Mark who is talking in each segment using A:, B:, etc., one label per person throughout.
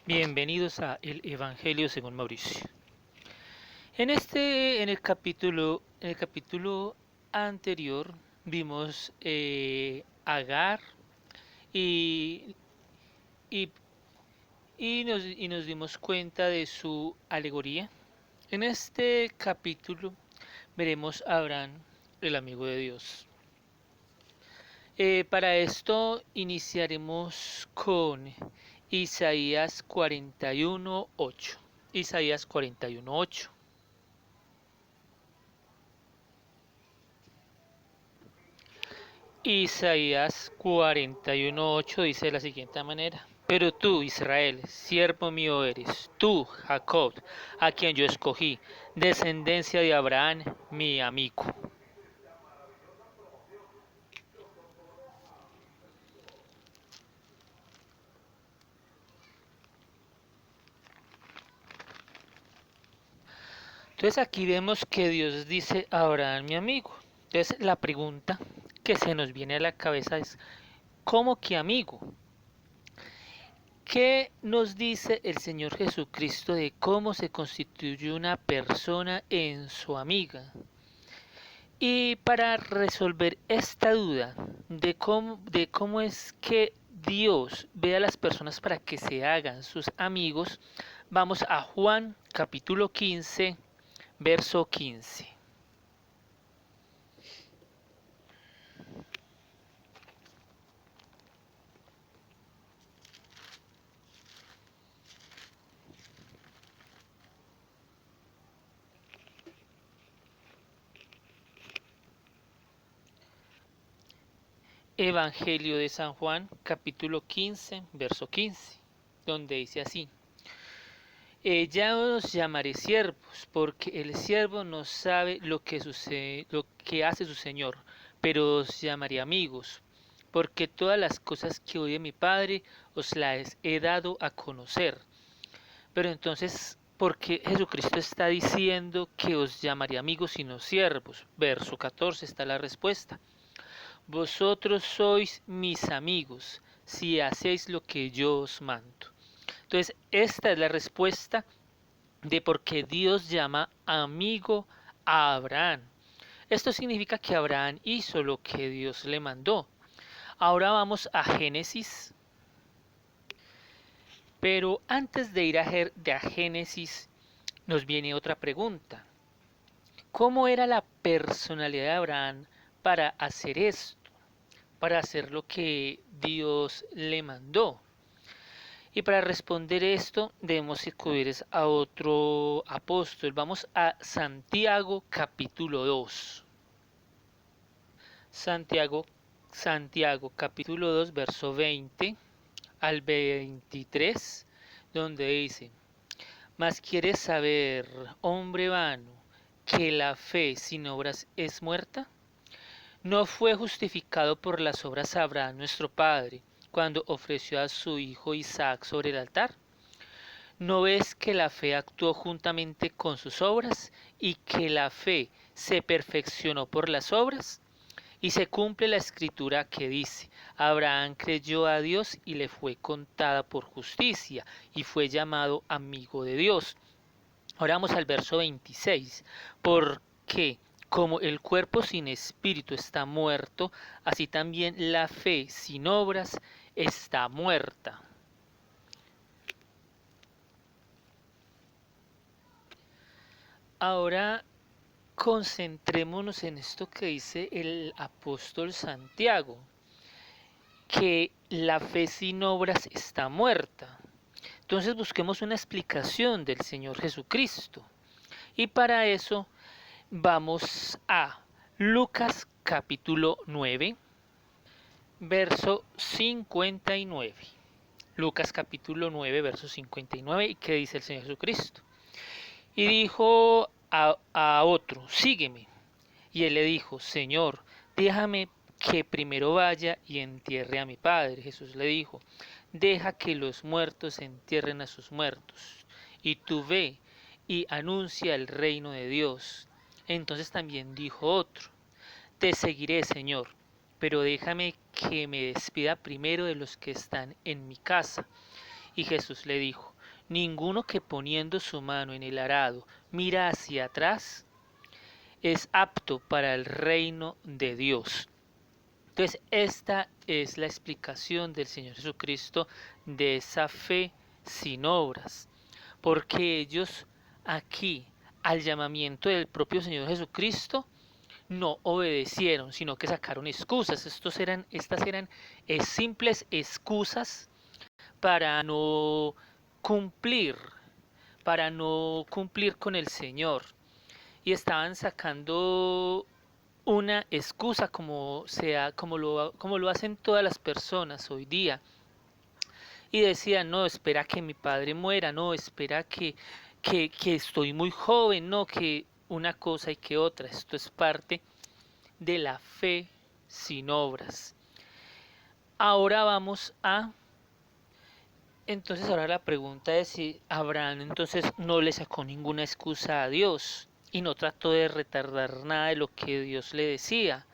A: Bienvenidos a el Evangelio según Mauricio. En el capítulo anterior vimos Agar y, y, y nos dimos cuenta de su alegoría. En este capítulo veremos a Abraham, el amigo de Dios. Para esto iniciaremos con Isaías 41:8. Isaías 41:8. Isaías 41:8 dice de la siguiente manera: Pero tú, Israel, siervo mío eres, tú, Jacob, a quien yo escogí, descendencia de Abraham, mi amigo. Entonces aquí vemos que Dios dice a Abraham, mi amigo. Entonces la pregunta que se nos viene a la cabeza es, ¿cómo que amigo? ¿Qué nos dice el Señor Jesucristo de cómo se constituye una persona en su amiga? Y para resolver esta duda de cómo es que Dios ve a las personas para que se hagan sus amigos, vamos a Juan capítulo 15, verso 15. Evangelio de San Juan capítulo 15, verso 15, donde dice así: Ya os llamaré siervos, porque el siervo no sabe lo que hace su señor, pero os llamaré amigos, porque todas las cosas que oye mi Padre os las he dado a conocer. Pero entonces, ¿por qué Jesucristo está diciendo que os llamaré amigos y no siervos? Verso 14 está la respuesta. Vosotros sois mis amigos, si hacéis lo que yo os mando. Entonces, esta es la respuesta de por qué Dios llama amigo a Abraham. Esto significa que Abraham hizo lo que Dios le mandó. Ahora vamos a Génesis, pero antes de ir a Génesis nos viene otra pregunta. ¿Cómo era la personalidad de Abraham para hacer esto? Para hacer lo que Dios le mandó. Y para responder esto debemos acudir a otro apóstol. Vamos a Santiago capítulo 2. Santiago, Santiago capítulo 2 verso 20 al 23, donde dice: Mas quieres saber, hombre vano, que la fe sin obras es muerta. ¿No fue justificado por las obras Abraham nuestro padre cuando ofreció a su hijo Isaac sobre el altar? ¿No ves que la fe actuó juntamente con sus obras y que la fe se perfeccionó por las obras? Y se cumple la escritura que dice: Abraham creyó a Dios y le fue contada por justicia y fue llamado amigo de Dios. Ahora vamos al verso 26. Porque como el cuerpo sin espíritu está muerto, así también la fe sin obras está muerta. Ahora concentrémonos en esto que dice el apóstol Santiago, que la fe sin obras está muerta. Entonces busquemos una explicación del Señor Jesucristo. Y para eso vamos a Lucas capítulo 9, verso 59. Lucas capítulo 9, verso 59, y qué dice el Señor Jesucristo. Y dijo a otro: sígueme. Y él le dijo: Señor, déjame que primero vaya y entierre a mi padre. Jesús le dijo: deja que los muertos entierren a sus muertos, y tú ve y anuncia el reino de Dios. Entonces también dijo otro: te seguiré, Señor, pero déjame que me despida primero de los que están en mi casa. Y Jesús le dijo: ninguno que poniendo su mano en el arado mira hacia atrás es apto para el reino de Dios. Entonces, esta es la explicación del Señor Jesucristo de esa fe sin obras, porque ellos aquí, al llamamiento del propio Señor Jesucristo, no obedecieron, sino que sacaron excusas. Estas eran simples excusas para no cumplir, para no cumplir con el Señor. Y estaban sacando una excusa como lo hacen todas las personas hoy día. Y decían, no, espera que mi padre muera, no, espera que estoy muy joven, no, que una cosa y que otra. Esto es parte de la fe sin obras. Ahora vamos a... Entonces ahora la pregunta es si Abraham entonces no le sacó ninguna excusa a Dios y no trató de retardar nada de lo que Dios le decía.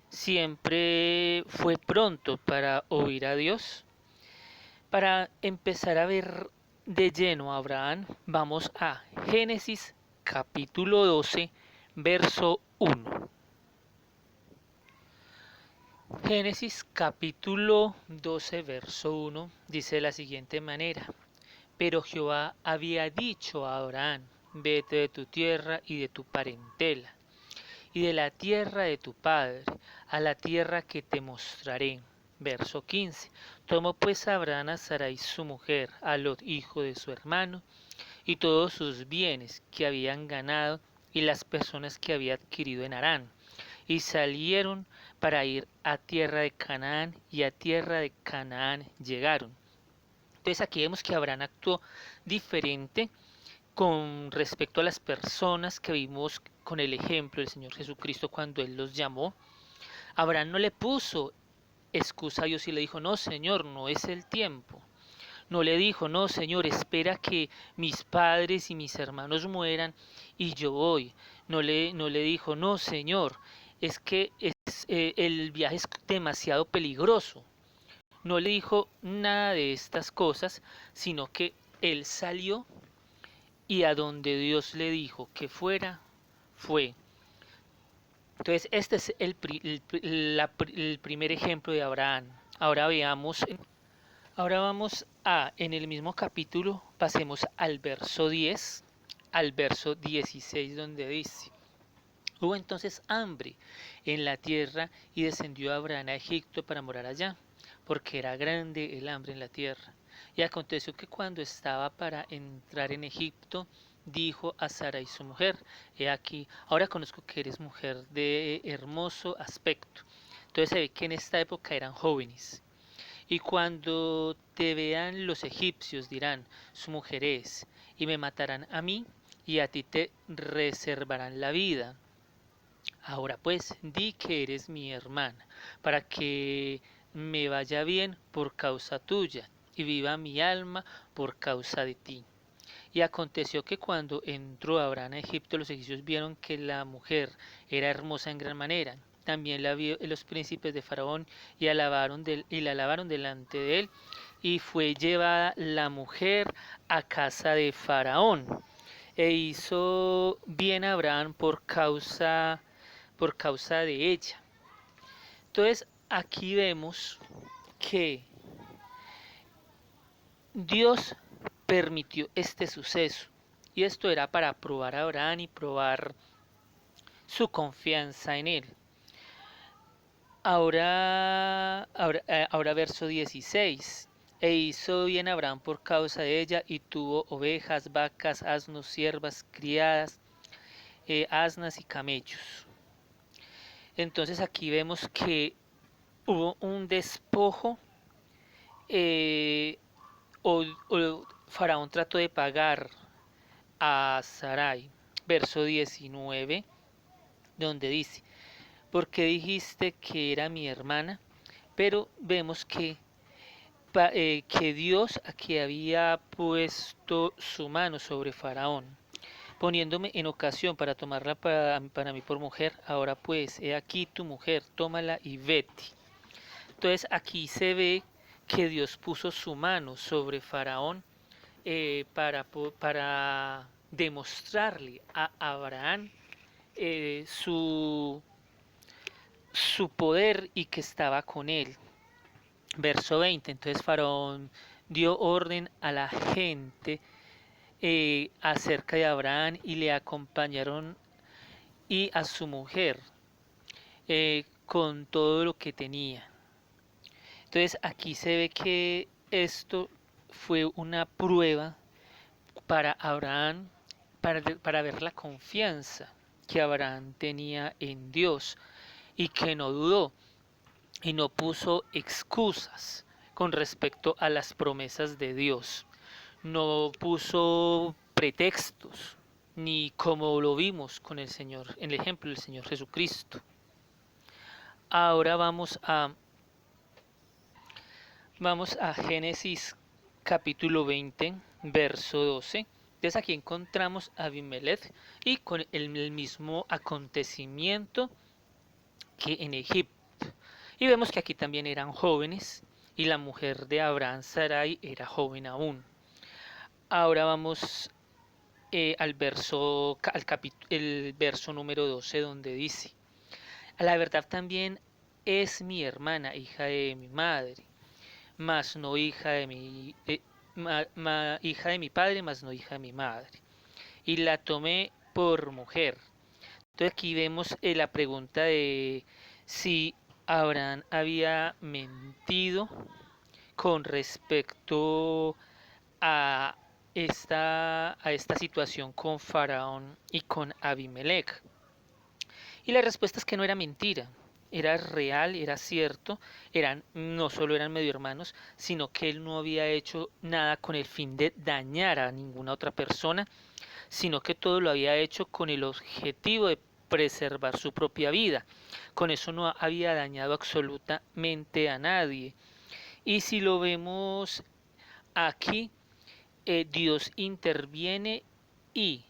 A: Siempre fue pronto para oír a Dios. Para empezar a ver de lleno a Abraham, vamos a Génesis capítulo 12, verso 1. Génesis capítulo 12, verso 1 dice de la siguiente manera: Pero Jehová había dicho a Abraham, vete de tu tierra y de tu parentela, y de la tierra de tu padre, a la tierra que te mostraré. Verso 15. Tomó pues Abraham a Sarai su mujer, a Lot hijo de su hermano, y todos sus bienes que habían ganado, y las personas que había adquirido en Harán, y salieron para ir a tierra de Canaán, y a tierra de Canaán llegaron. Entonces aquí vemos que Abraham actuó diferente con respecto a las personas que vimos con el ejemplo del Señor Jesucristo cuando Él los llamó. Abraham no le puso excusa a Dios y le dijo, no Señor, no es el tiempo. No le dijo, no Señor, espera que mis padres y mis hermanos mueran y yo voy. No le dijo, no Señor, es que el viaje es demasiado peligroso. No le dijo nada de estas cosas, sino que él salió y a donde Dios le dijo que fuera, fue. Entonces, este es el primer ejemplo de Abraham. Ahora veamos, ahora vamos a, en el mismo capítulo, pasemos al verso 10, al verso 16, donde dice, hubo entonces hambre en la tierra y descendió Abraham a Egipto para morar allá, porque era grande el hambre en la tierra. Y aconteció que cuando estaba para entrar en Egipto, dijo a Sarai su mujer, he aquí, ahora conozco que eres mujer de hermoso aspecto. Entonces se ve que en esta época eran jóvenes. Y cuando te vean los egipcios dirán, su mujer es, y me matarán a mí, y a ti te reservarán la vida. Ahora pues, di que eres mi hermana, para que me vaya bien por causa tuya, y viva mi alma por causa de ti. Y aconteció que cuando entró Abraham a Egipto, los egipcios vieron que la mujer era hermosa en gran manera. También la vio los príncipes de Faraón y la alabaron delante de él. Y fue llevada la mujer a casa de Faraón. E hizo bien Abraham por causa de ella. Entonces aquí vemos que Dios permitió este suceso y esto era para probar a Abraham y probar su confianza en él. Ahora verso 16. E hizo bien Abraham por causa de ella y tuvo ovejas, vacas, asnos, siervas, criadas, asnas y camellos. Entonces aquí vemos que hubo un despojo, eh, o Faraón trató de pagar a Sarai. Verso 19, donde dice, porque dijiste que era mi hermana, pero vemos que Dios aquí había puesto su mano sobre Faraón, poniéndome en ocasión para tomarla para mí por mujer. Ahora pues, he aquí tu mujer, tómala y vete. Entonces aquí se ve que Dios puso su mano sobre Faraón para demostrarle a Abraham su poder y que estaba con él. Verso 20, entonces Faraón dio orden a la gente acerca de Abraham y le acompañaron y a su mujer con todo lo que tenía. Entonces aquí se ve que esto fue una prueba para Abraham, para ver la confianza que Abraham tenía en Dios y que no dudó y no puso excusas con respecto a las promesas de Dios. No puso pretextos, ni como lo vimos con el Señor, en el ejemplo del Señor Jesucristo. Ahora vamos a Génesis capítulo 20, verso 12. Entonces aquí encontramos a Abimelech y con el mismo acontecimiento que en Egipto. Y vemos que aquí también eran jóvenes y la mujer de Abraham, Sarai, era joven aún. Ahora vamos el verso número 12 donde dice, la verdad también es mi hermana, hija de mi madre, mas no hija de hija de mi padre, mas no hija de mi madre. Y la tomé por mujer. Entonces aquí vemos la pregunta de si Abraham había mentido con respecto a esta situación con Faraón y con Abimelech. Y la respuesta es que no era mentira, era real, era cierto, no solo eran medio hermanos, sino que él no había hecho nada con el fin de dañar a ninguna otra persona, sino que todo lo había hecho con el objetivo de preservar su propia vida. Con eso no había dañado absolutamente a nadie. Y si lo vemos aquí, Dios interviene y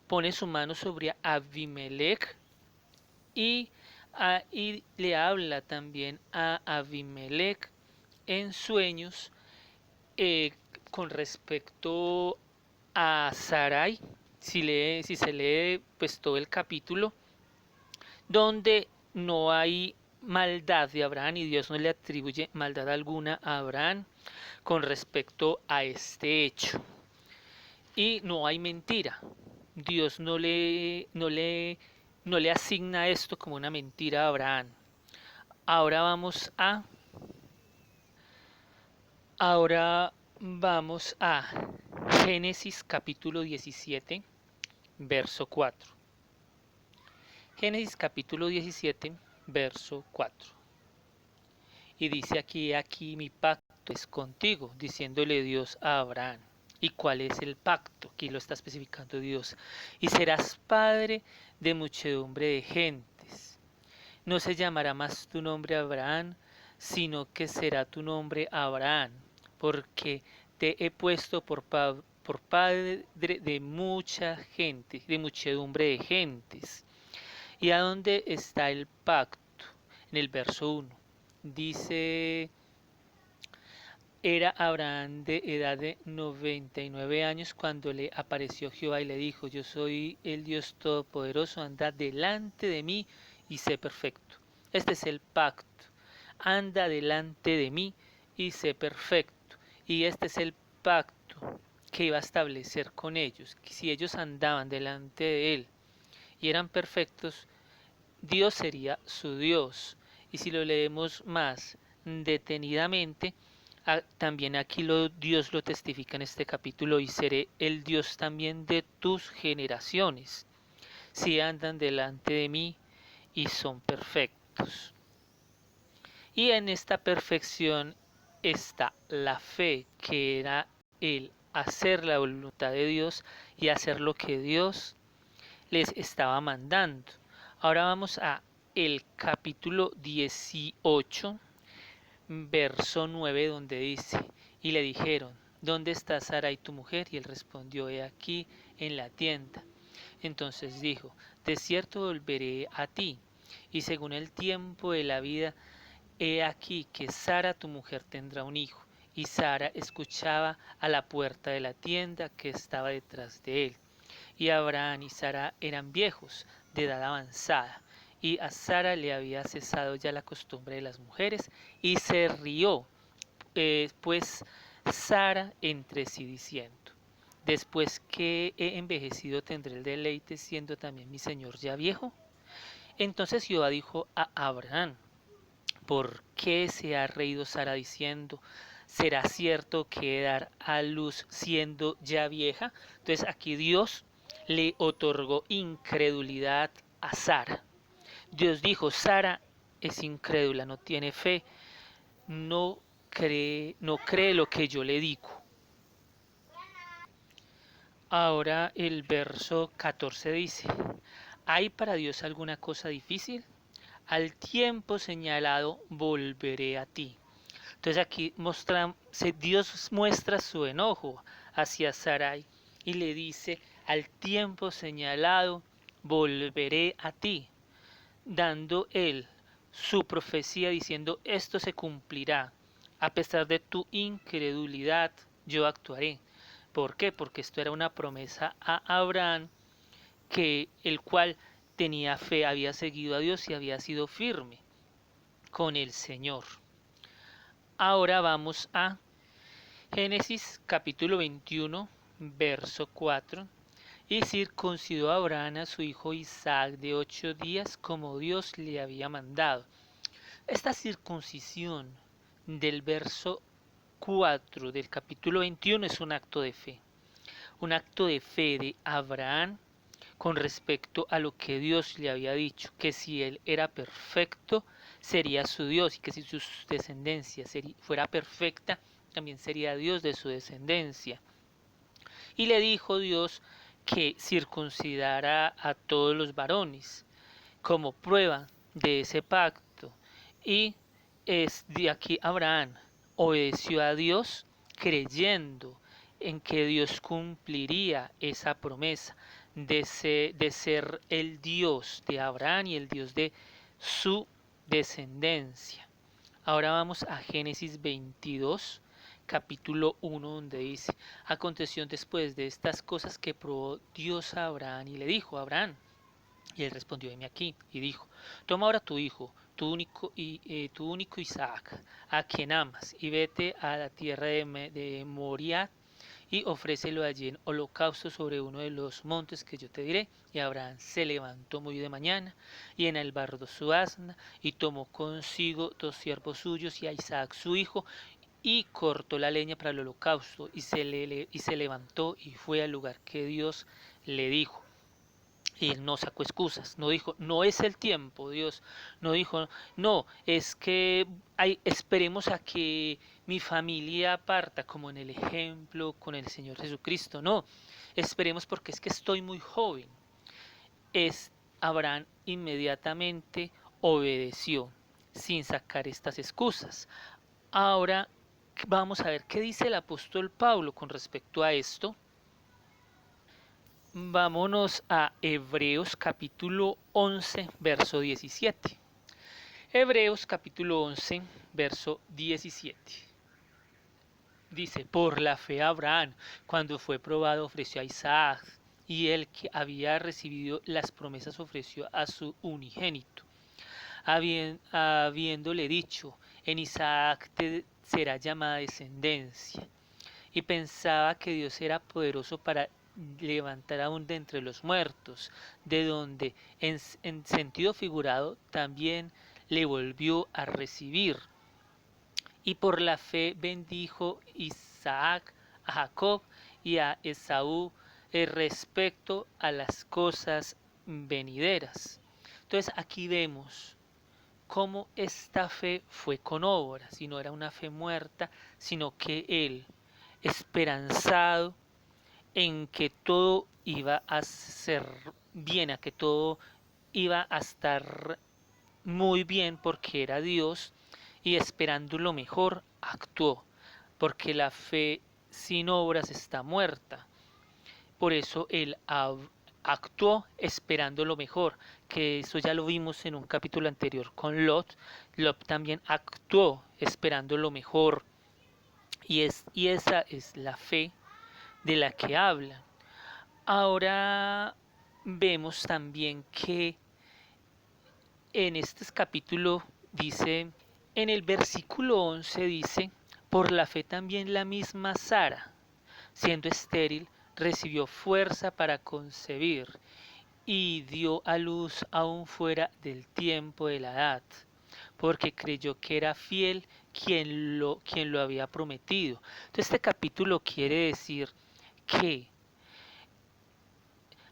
A: pone su mano sobre Abimelech y, y le habla también a Abimelech en sueños eh, con respecto a Sarai, si se lee pues todo el capítulo, donde no hay maldad de Abraham y Dios no le atribuye maldad alguna a Abraham con respecto a este hecho. Y no hay mentira. Dios no le asigna esto como una mentira a Abraham. Ahora vamos a ahora vamos a Génesis capítulo 17, verso 4. Génesis capítulo 17, verso 4. Y dice aquí mi pacto es contigo, diciéndole Dios a Abraham. ¿Y cuál es el pacto? Aquí lo está especificando Dios. Y serás padre de muchedumbre de gentes. No se llamará más tu nombre Abraham, sino que será tu nombre Abraham, porque te he puesto por padre de mucha gente, de muchedumbre de gentes. ¿Y a dónde está el pacto? En el verso 1. Dice, era Abraham de edad de 99 años cuando le apareció Jehová y le dijo, yo soy el Dios Todopoderoso, anda delante de mí y sé perfecto. Este es el pacto. Anda delante de mí y sé perfecto. Y este es el pacto que iba a establecer con ellos. Que si ellos andaban delante de él y eran perfectos, Dios sería su Dios. Y si lo leemos más detenidamente, también aquí Dios lo testifica en este capítulo, y seré el Dios también de tus generaciones, si andan delante de mí y son perfectos. Y en esta perfección está la fe, que era el hacer la voluntad de Dios y hacer lo que Dios les estaba mandando. Ahora vamos a el capítulo 18, verso 9, donde dice, y le dijeron, ¿dónde está Sarai tu mujer? Y él respondió, he aquí en la tienda. Entonces dijo, de cierto volveré a ti, y según el tiempo de la vida, he aquí que Sara tu mujer tendrá un hijo. y Sara escuchaba a la puerta de la tienda que estaba detrás de él. Y Abraham y Sara eran viejos, de edad avanzada, y a Sara le había cesado ya la costumbre de las mujeres, y se rió, pues Sara entre sí diciendo: Después que he envejecido tendré el deleite siendo también mi señor ya viejo. Entonces Jehová dijo a Abraham: ¿Por qué se ha reído Sara diciendo: ¿Será cierto que dar a luz siendo ya vieja? Entonces aquí Dios le otorgó incredulidad a Sara. Dios dijo: Sara es incrédula, no tiene fe, no cree lo que yo le digo. Ahora el verso 14 dice: ¿Hay para Dios alguna cosa difícil? Al tiempo señalado volveré a ti. Entonces aquí Dios muestra su enojo hacia Sarai y le dice: al tiempo señalado volveré a ti, dando él su profecía diciendo: esto se cumplirá, a pesar de tu incredulidad yo actuaré. ¿Por qué? Porque esto era una promesa a Abraham, que el cual tenía fe, había seguido a Dios y había sido firme con el Señor. Ahora vamos a Génesis capítulo 21, verso 4. Y circuncidó a Abraham a su hijo Isaac de 8 días, como Dios le había mandado. Esta circuncisión del verso 4 del capítulo 21 es un acto de fe de Abraham con respecto a lo que Dios le había dicho, que si él era perfecto, sería su Dios, y que si su descendencia fuera perfecta, también sería Dios de su descendencia. Y le dijo Dios que circuncidara a todos los varones como prueba de ese pacto. Y es de aquí Abraham obedeció a Dios creyendo en que Dios cumpliría esa promesa de ser el Dios de Abraham y el Dios de su descendencia. Ahora vamos a Génesis 22, capítulo 1, donde dice: Aconteció después de estas cosas que probó Dios a Abraham y le dijo: Abraham. Y él respondió: heme aquí. Y dijo: Toma ahora tu hijo, tu único Isaac, a quien amas, y vete a la tierra de Moriah, y ofrécelo allí en holocausto sobre uno de los montes que yo te diré. Y Abraham se levantó muy de mañana, y enalbardó su asna, y tomó consigo 2 siervos suyos y a Isaac su hijo, y cortó la leña para el holocausto, y se levantó y fue al lugar que Dios le dijo. Y él no sacó excusas, no dijo: no es el tiempo, Dios. No dijo: no, es que esperemos a que mi familia parta, como en el ejemplo con el Señor Jesucristo. No, esperemos porque es que estoy muy joven. Abraham inmediatamente obedeció sin sacar estas excusas. Ahora vamos a ver qué dice el apóstol Pablo con respecto a esto. Vámonos a Hebreos capítulo 11, verso 17. Hebreos capítulo 11, verso 17. Dice: por la fe Abraham, cuando fue probado, ofreció a Isaac, y el que había recibido las promesas ofreció a su unigénito, habiéndole dicho: en Isaac te será llamada descendencia. Y pensaba que Dios era poderoso para levantar aún de entre los muertos, de donde en sentido figurado también le volvió a recibir. Y por la fe bendijo Isaac a Jacob y a Esaú respecto a las cosas venideras. Entonces aquí vemos cómo esta fe fue con obras, y no era una fe muerta, sino que él, esperanzado en que todo iba a ser bien, a que todo iba a estar muy bien porque era Dios, y esperando lo mejor, actuó, porque la fe sin obras está muerta. Por eso él actuó esperando lo mejor, que eso ya lo vimos en un capítulo anterior con Lot. Lot también actuó esperando lo mejor y esa es la fe de la que hablan. Ahora vemos también que en este capítulo dice, en el versículo 11 dice, por la fe también la misma Sara, siendo estéril, recibió fuerza para concebir y dio a luz aún fuera del tiempo de la edad, porque creyó que era fiel quien lo había prometido. Entonces este capítulo quiere decir que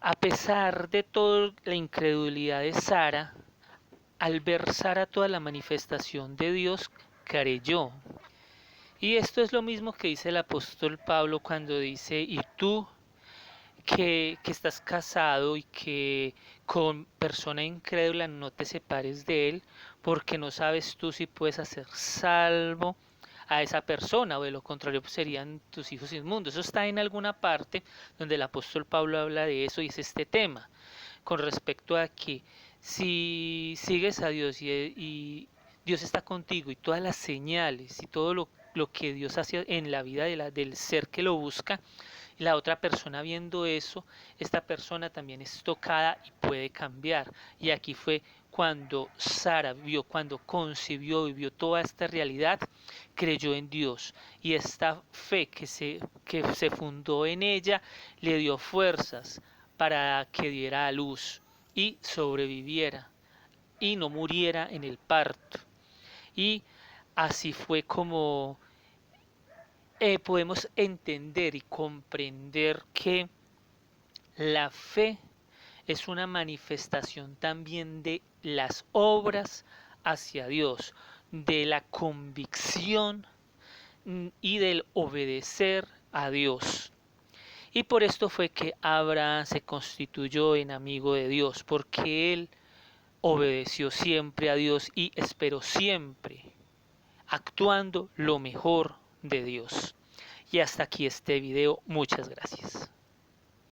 A: a pesar de toda la incredulidad de Sara, al ver Sara toda la manifestación de Dios, creyó. Y esto es lo mismo que dice el apóstol Pablo cuando dice, y tú que estás casado y que con persona incrédula no te separes de él, porque no sabes tú si puedes hacer salvo a esa persona, o de lo contrario pues serían tus hijos inmundos. Eso está en alguna parte donde el apóstol Pablo habla de eso y es este tema, con respecto a que si sigues a Dios y Dios está contigo y todas las señales y todo lo que Dios hace en la vida del ser que lo busca, la otra persona viendo eso, esta persona también es tocada y puede cambiar. Y aquí fue cuando Sara vio, cuando concibió y vio toda esta realidad, creyó en Dios. Y esta fe que se fundó en ella le dio fuerzas para que diera a luz y sobreviviera y no muriera en el parto. Y así fue como podemos entender y comprender que la fe es una manifestación también de las obras hacia Dios, de la convicción y del obedecer a Dios. Y por esto fue que Abraham se constituyó en amigo de Dios, porque él obedeció siempre a Dios y esperó siempre, actuando lo mejor de Dios. Y hasta aquí este video. Muchas gracias.